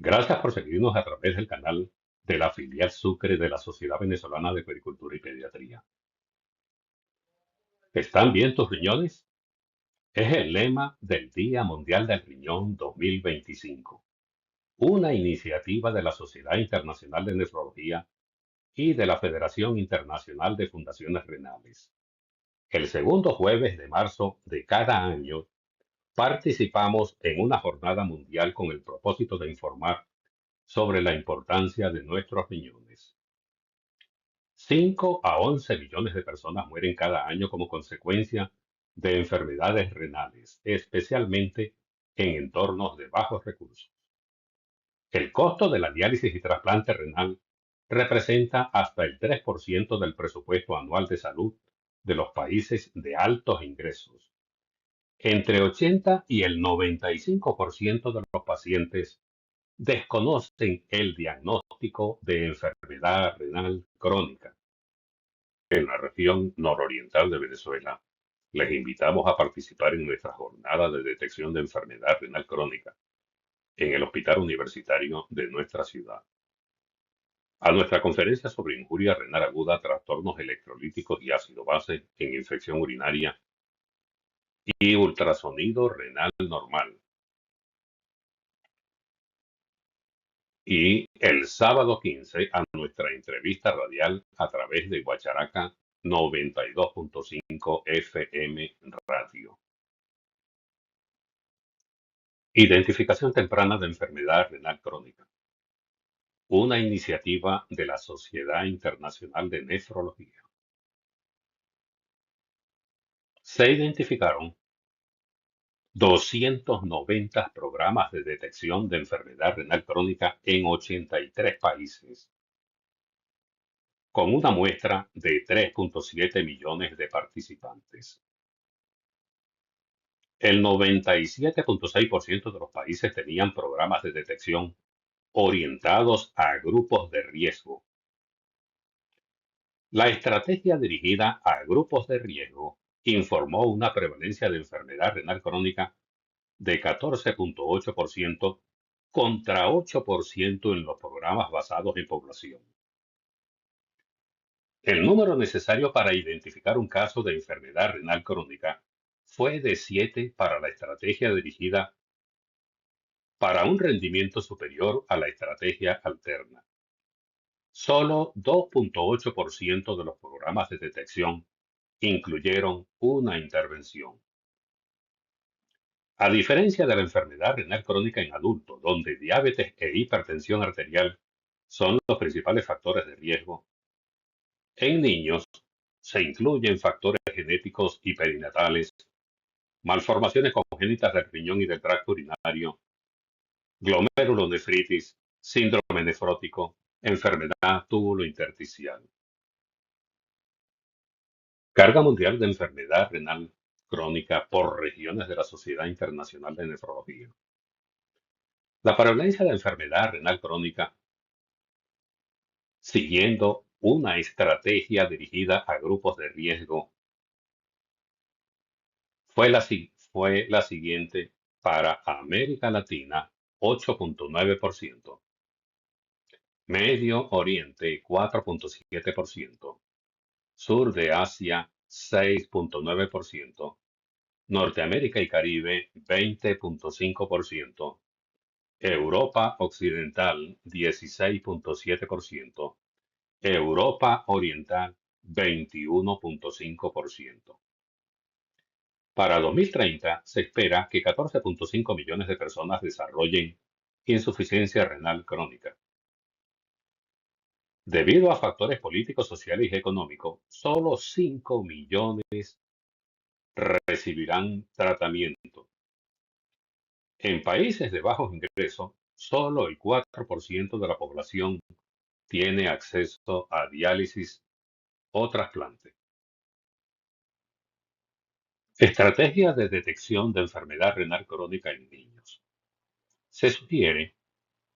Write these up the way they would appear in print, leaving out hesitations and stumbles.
Gracias por seguirnos a través del canal de la filial Sucre de la Sociedad Venezolana de Pericultura y Pediatría. ¿Están bien tus riñones? Es el lema del Día Mundial del Riñón 2025, una iniciativa de la Sociedad Internacional de Nefrología y de la Federación Internacional de Fundaciones Renales. El segundo jueves de marzo de cada año participamos en una jornada mundial con el propósito de informar sobre la importancia de nuestros riñones. 5 a 11 millones de personas mueren cada año como consecuencia de enfermedades renales, especialmente en entornos de bajos recursos. El costo de la diálisis y trasplante renal representa hasta el 3% del presupuesto anual de salud de los países de altos ingresos. Entre 80 y el 95% de los pacientes desconocen el diagnóstico de enfermedad renal crónica. En la región nororiental de Venezuela, les invitamos a participar en nuestra jornada de detección de enfermedad renal crónica en el Hospital Universitario de nuestra ciudad. A nuestra conferencia sobre injuria renal aguda, trastornos electrolíticos y ácido base en infección urinaria y ultrasonido renal normal. Y el sábado 15 a nuestra entrevista radial a través de Guacharaca 92.5 FM Radio. Identificación temprana de enfermedad renal crónica, una iniciativa de la Sociedad Internacional de Nefrología. Se identificaron 290 programas de detección de enfermedad renal crónica en 83 países, con una muestra de 3.7 millones de participantes. El 97.6% de los países tenían programas de detección orientados a grupos de riesgo. La estrategia dirigida a grupos de riesgo informó una prevalencia de enfermedad renal crónica de 14.8% contra 8% en los programas basados en población. El número necesario para identificar un caso de enfermedad renal crónica fue de 7 para la estrategia dirigida para un rendimiento superior a la estrategia alterna. Solo 2.8% de los programas de detección incluyeron una intervención. A diferencia de la enfermedad renal crónica en adultos, donde diabetes e hipertensión arterial son los principales factores de riesgo, en niños se incluyen factores genéticos y perinatales, malformaciones congénitas del riñón y del tracto urinario, glomerulonefritis, síndrome nefrótico, enfermedad túbulo-intersticial. Carga mundial de enfermedad renal crónica por regiones de la Sociedad Internacional de Nefrología. La prevalencia de enfermedad renal crónica, siguiendo una estrategia dirigida a grupos de riesgo, fue la siguiente para América Latina, 8.9%, Medio Oriente, 4.7%, Sur de Asia, 6.9%, Norteamérica y Caribe, 20.5%, Europa Occidental, 16.7%, Europa Oriental, 21.5%. Para 2030 se espera que 14.5 millones de personas desarrollen insuficiencia renal crónica. Debido a factores políticos, sociales y económicos, solo 5 millones recibirán tratamiento. En países de bajos ingresos, solo el 4% de la población tiene acceso a diálisis o trasplante. Estrategia de detección de enfermedad renal crónica en niños. Se sugiere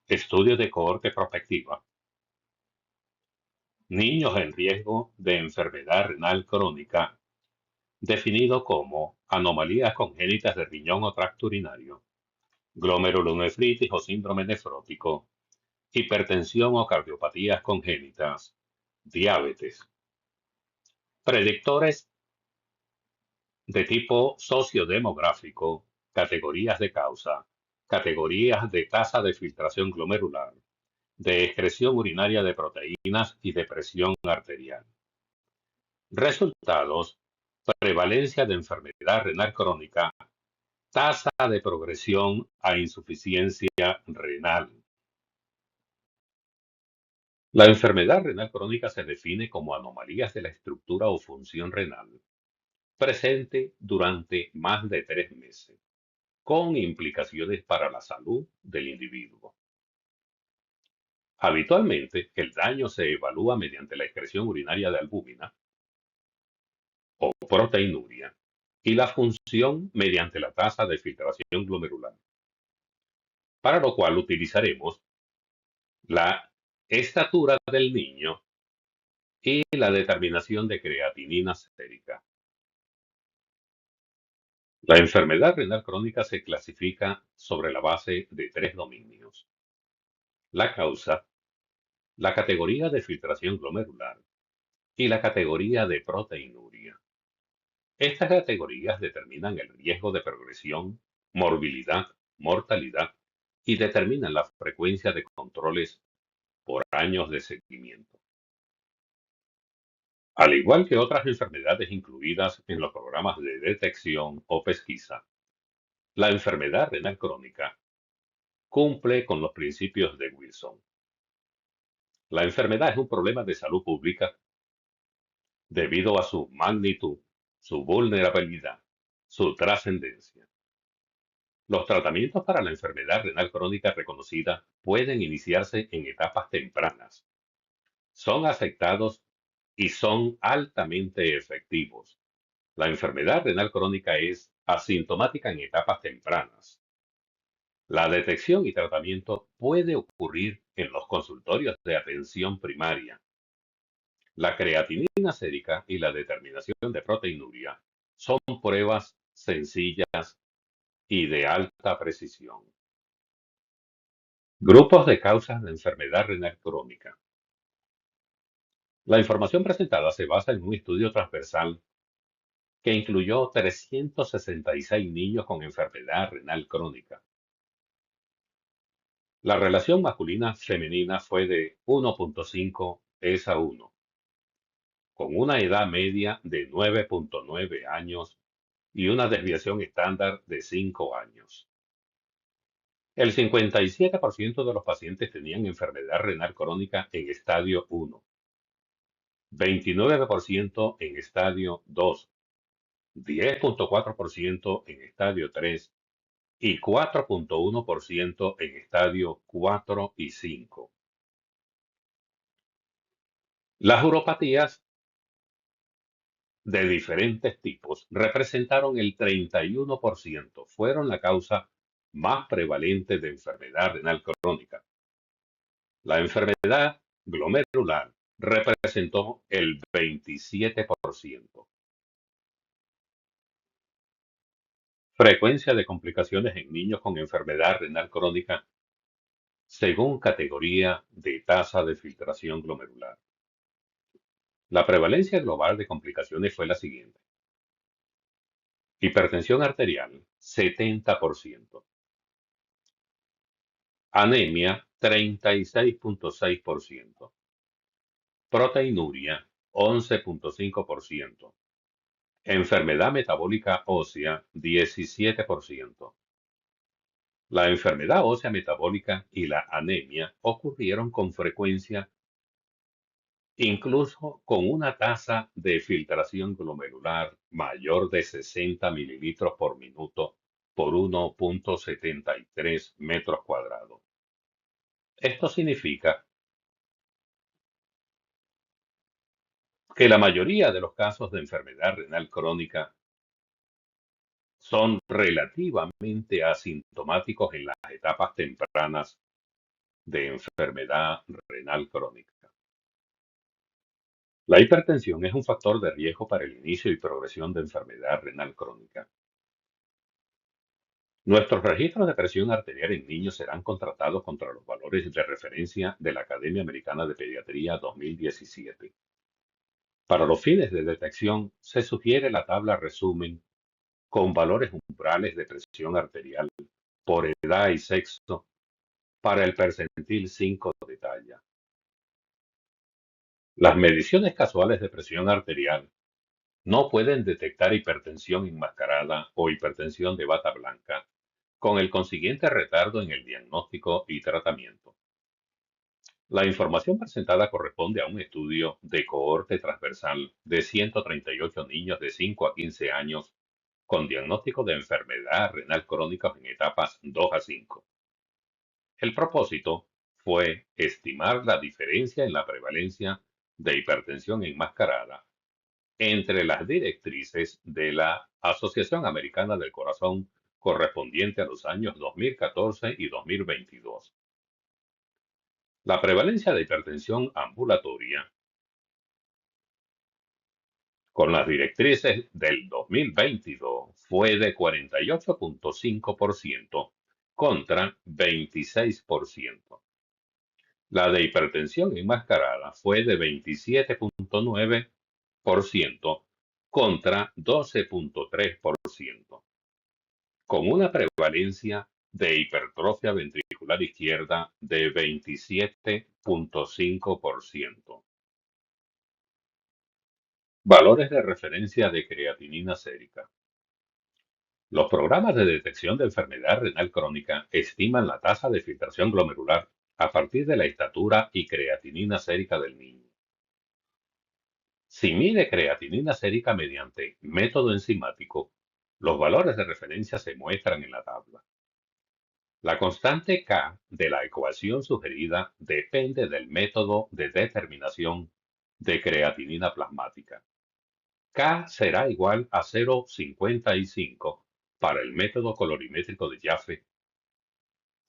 estudio de cohorte prospectiva. Niños en riesgo de enfermedad renal crónica, definido como anomalías congénitas de riñón o tracto urinario, glomerulonefritis o síndrome nefrótico, hipertensión o cardiopatías congénitas, diabetes. Predictores de tipo sociodemográfico, categorías de causa, categorías de tasa de filtración glomerular, de excreción urinaria de proteínas y de presión arterial. Resultados: prevalencia de enfermedad renal crónica, tasa de progresión a insuficiencia renal. La enfermedad renal crónica se define como anomalías de la estructura o función renal presente durante más de 3 meses, con implicaciones para la salud del individuo. Habitualmente, el daño se evalúa mediante la excreción urinaria de albúmina o proteinuria y la función mediante la tasa de filtración glomerular, para lo cual utilizaremos la estatura del niño y la determinación de creatinina sérica. La enfermedad renal crónica se clasifica sobre la base de 3 dominios: la causa, la categoría de filtración glomerular y la categoría de proteinuria. Estas categorías determinan el riesgo de progresión, morbilidad, mortalidad y determinan la frecuencia de controles por años de seguimiento. Al igual que otras enfermedades incluidas en los programas de detección o pesquisa, la enfermedad renal crónica cumple con los principios de Wilson. La enfermedad es un problema de salud pública debido a su magnitud, su vulnerabilidad, su trascendencia. Los tratamientos para la enfermedad renal crónica reconocida pueden iniciarse en etapas tempranas. Son aceptados y son altamente efectivos. La enfermedad renal crónica es asintomática en etapas tempranas. La detección y tratamiento puede ocurrir en los consultorios de atención primaria. La creatinina sérica y la determinación de proteinuria son pruebas sencillas y de alta precisión. Grupos de causas de enfermedad renal crónica. La información presentada se basa en un estudio transversal que incluyó 366 niños con enfermedad renal crónica. La relación masculina-femenina fue de 1.5 es a 1, con una edad media de 9.9 años y una desviación estándar de 5 años. El 57% de los pacientes tenían enfermedad renal crónica en estadio 1, 29% en estadio 2, 10.4% en estadio 3 y 4.1% en estadio 4 y 5. Las uropatías de diferentes tipos representaron el 31%, fueron la causa más prevalente de enfermedad renal crónica. La enfermedad glomerular representó el 27%. Frecuencia de complicaciones en niños con enfermedad renal crónica según categoría de tasa de filtración glomerular. La prevalencia global de complicaciones fue la siguiente: hipertensión arterial, 70%; anemia, 36.6%; proteinuria, 11.5%; enfermedad metabólica ósea, 17%. La enfermedad ósea metabólica y la anemia ocurrieron con frecuencia, incluso con una tasa de filtración glomerular mayor de 60 mililitros por minuto por 1.73 metros cuadrados. Esto significa que la mayoría de los casos de enfermedad renal crónica son relativamente asintomáticos en las etapas tempranas de enfermedad renal crónica. La hipertensión es un factor de riesgo para el inicio y progresión de enfermedad renal crónica. Nuestros registros de presión arterial en niños serán contratados contra los valores de referencia de la Academia Americana de Pediatría 2017. Para los fines de detección, se sugiere la tabla resumen con valores umbrales de presión arterial por edad y sexo para el percentil 5 de talla. Las mediciones casuales de presión arterial no pueden detectar hipertensión enmascarada o hipertensión de bata blanca, con el consiguiente retardo en el diagnóstico y tratamiento. La información presentada corresponde a un estudio de cohorte transversal de 138 niños de 5 a 15 años con diagnóstico de enfermedad renal crónica en etapas 2 a 5. El propósito fue estimar la diferencia en la prevalencia de hipertensión enmascarada entre las directrices de la Asociación Americana del Corazón correspondiente a los años 2014 y 2022. La prevalencia de hipertensión ambulatoria con las directrices del 2022 fue de 48.5% contra 26%. La de hipertensión enmascarada fue de 27.9% contra 12.3%, con una prevalencia de hipertrofia ventricular izquierda de 27.5%. Valores de referencia de creatinina sérica. Los programas de detección de enfermedad renal crónica estiman la tasa de filtración glomerular a partir de la estatura y creatinina sérica del niño. Si mide creatinina sérica mediante método enzimático, los valores de referencia se muestran en la tabla. La constante K de la ecuación sugerida depende del método de determinación de creatinina plasmática. K será igual a 0,55 para el método colorimétrico de Jaffe,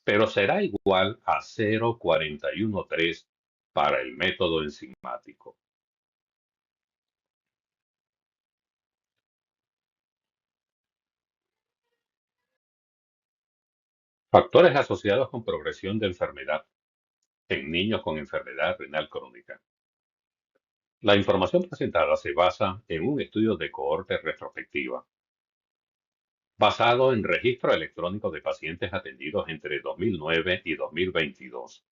pero será igual a 0,413 para el método enzimático. Factores asociados con progresión de enfermedad en niños con enfermedad renal crónica. La información presentada se basa en un estudio de cohorte retrospectiva, basado en registro electrónico de pacientes atendidos entre 2009 y 2022.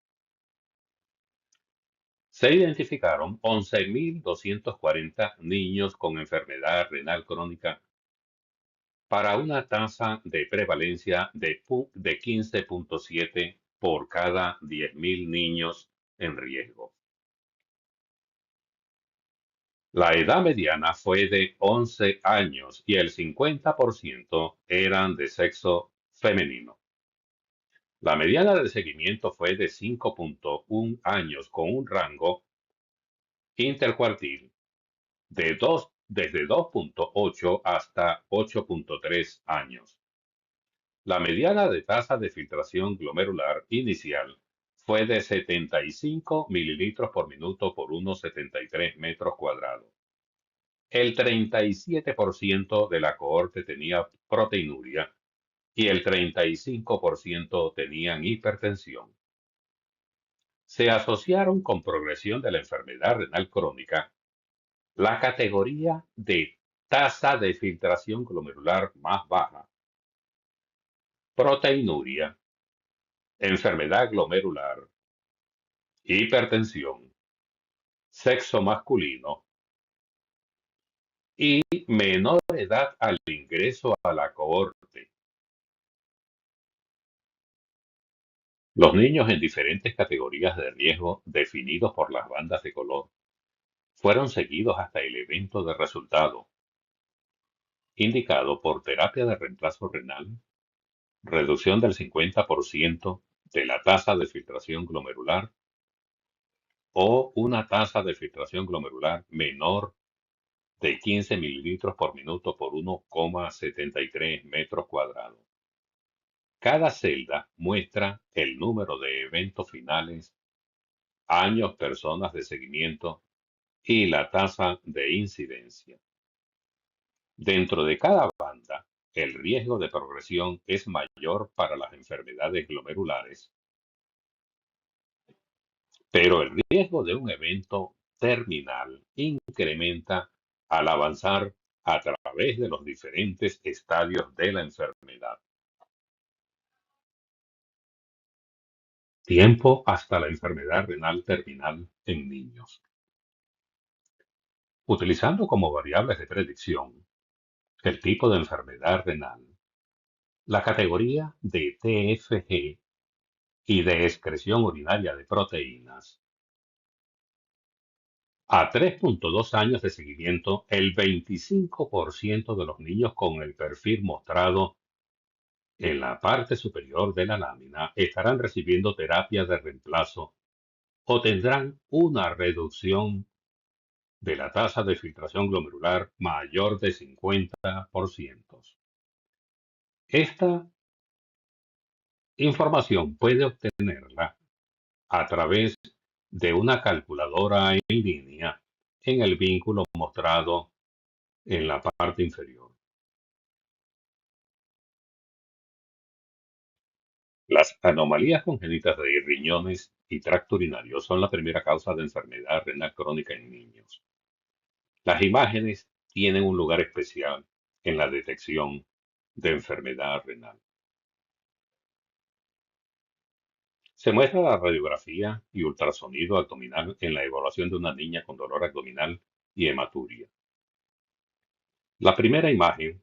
Se identificaron 11.240 niños con enfermedad renal crónica para una tasa de prevalencia de 15.7 por cada 10.000 niños en riesgo. La edad mediana fue de 11 años y el 50% eran de sexo femenino. La mediana de seguimiento fue de 5.1 años con un rango intercuartil desde 2.8 hasta 8.3 años. La mediana de tasa de filtración glomerular inicial fue de 75 mililitros por minuto por unos 73 metros cuadrados. El 37% de la cohorte tenía proteinuria y el 35% tenían hipertensión. Se asociaron con progresión de la enfermedad renal crónica la categoría de tasa de filtración glomerular más baja, proteinuria, enfermedad glomerular, hipertensión, sexo masculino y menor edad al ingreso a la cohorte. Los niños en diferentes categorías de riesgo definidos por las bandas de color fueron seguidos hasta el evento de resultado, indicado por terapia de reemplazo renal, reducción del 50% de la tasa de filtración glomerular o una tasa de filtración glomerular menor de 15 mililitros por minuto por 1,73 metros cuadrados. Cada celda muestra el número de eventos finales, años, personas de seguimiento y la tasa de incidencia. Dentro de cada banda el riesgo de progresión es mayor para las enfermedades glomerulares, pero el riesgo de un evento terminal incrementa al avanzar a través de los diferentes estadios de la enfermedad. Tiempo hasta la enfermedad renal terminal en niños. Utilizando como variables de predicción el tipo de enfermedad renal, la categoría de TFG y de excreción urinaria de proteínas. A 3.2 años de seguimiento, el 25% de los niños con el perfil mostrado en la parte superior de la lámina estarán recibiendo terapia de reemplazo o tendrán una reducción de la tasa de filtración glomerular mayor de 50%. Esta información puede obtenerla a través de una calculadora en línea en el vínculo mostrado en la parte inferior. Las anomalías congénitas de riñones y tracto urinario son la primera causa de enfermedad renal crónica en niños. Las imágenes tienen un lugar especial en la detección de enfermedad renal. Se muestra la radiografía y ultrasonido abdominal en la evaluación de una niña con dolor abdominal y hematuria. La primera imagen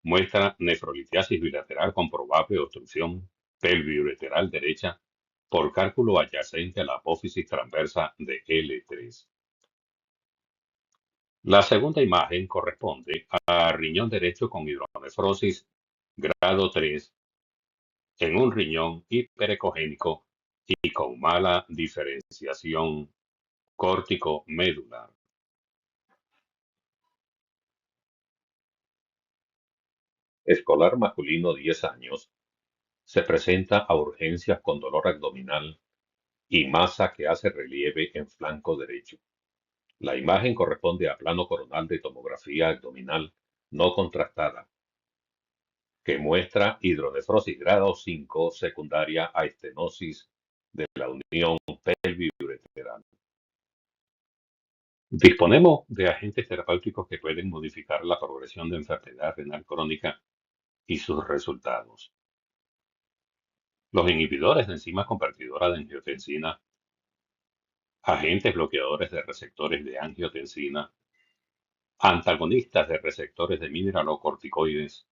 muestra nefrolitiasis bilateral con probable obstrucción pelviureteral derecha por cálculo adyacente a la apófisis transversa de L3. La segunda imagen corresponde a riñón derecho con hidronefrosis grado 3 en un riñón hiperecogénico y con mala diferenciación córtico-medular. Escolar masculino 10 años se presenta a urgencias con dolor abdominal y masa que hace relieve en flanco derecho. La imagen corresponde a plano coronal de tomografía abdominal no contrastada, que muestra hidronefrosis grado 5 secundaria a estenosis de la unión pelviureteral. Disponemos de agentes terapéuticos que pueden modificar la progresión de enfermedad renal crónica y sus resultados. Los inhibidores de enzima convertidora de angiotensina, agentes bloqueadores de receptores de angiotensina, antagonistas de receptores de mineralocorticoides,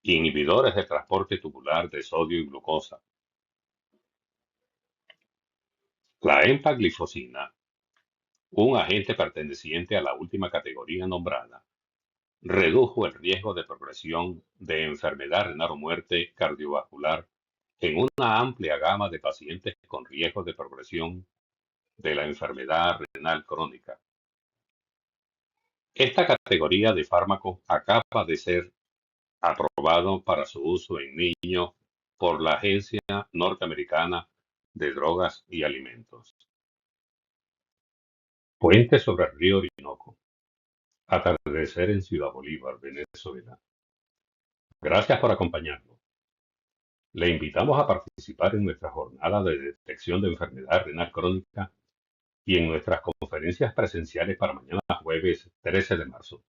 inhibidores de transporte tubular de sodio y glucosa. La empaglifosina, un agente perteneciente a la última categoría nombrada, redujo el riesgo de progresión de enfermedad renal o muerte cardiovascular en una amplia gama de pacientes con riesgo de progresión de la enfermedad renal crónica. Esta categoría de fármacos acaba de ser aprobado para su uso en niños por la Agencia Norteamericana de Drogas y Alimentos. Puente sobre el río Orinoco. Atardecer en Ciudad Bolívar, Venezuela. Gracias por acompañarnos. Le invitamos a participar en nuestra jornada de detección de enfermedad renal crónica y en nuestras conferencias presenciales para mañana jueves 13 de marzo.